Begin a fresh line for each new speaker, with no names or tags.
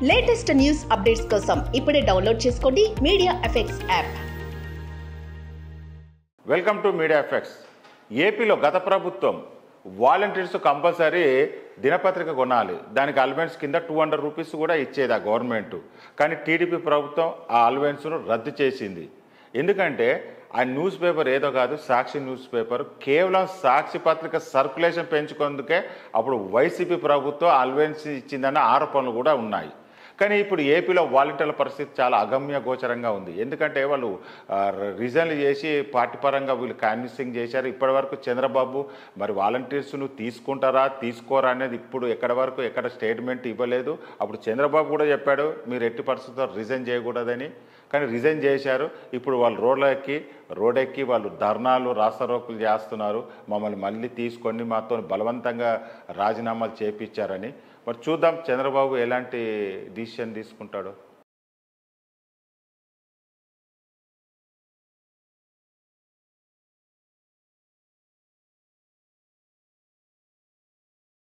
Latest news updates కోసం ఇప్పుడే download చేసుకోండి media effects app.
Welcome to media effects. ఏపీలో గత ప్రభుత్వం వాలంటీర్స్ కంపల్సరీ దినపత్రిక కొనాలి, దానికి అలవెన్స్ కింద 200 రూపీస్ కూడా ఇచ్చేది ఆ గవర్నమెంట్. కానీ టీడీపీ ప్రభుత్వం ఆ అలవెన్స్ను రద్దు చేసింది. ఎందుకంటే ఆ న్యూస్ పేపర్ ఏదో కాదు, సాక్షి న్యూస్ పేపర్. కేవలం సాక్షి పత్రిక సర్క్యులేషన్ పెంచుకుందుకే అప్పుడు వైసీపీ ప్రభుత్వం అలవెన్స్ ఇచ్చిందన్న ఆరోపణలు కూడా ఉన్నాయి. కానీ ఇప్పుడు ఏపీలో వాలంటీర్ల పరిస్థితి చాలా అగమ్య గోచరంగా ఉంది. ఎందుకంటే వాళ్ళు రిజైన్ చేసి పార్టీ పరంగా వీళ్ళు క్యాన్వసింగ్ చేశారు. ఇప్పటి వరకు చంద్రబాబు మరి వాలంటీర్స్ను తీసుకుంటారా తీసుకోరా అనేది ఇప్పుడు ఎక్కడ స్టేట్మెంట్ ఇవ్వలేదు. అప్పుడు చంద్రబాబు కూడా చెప్పాడు మీరు ఎట్టి పరిస్థితుల్లో రిజైన్ చేయకూడదని. కానీ రిజైన్ చేశారు. ఇప్పుడు వాళ్ళు రోడ్డెక్కి వాళ్ళు ధర్నాలు రాస్తారోకులు చేస్తున్నారు. మమ్మల్ని మళ్ళీ తీసుకొని మాతో బలవంతంగా రాజీనామాలు చేపించారని. మరి చూద్దాం చంద్రబాబు ఎలాంటి డిసిషన్ తీసుకుంటాడో.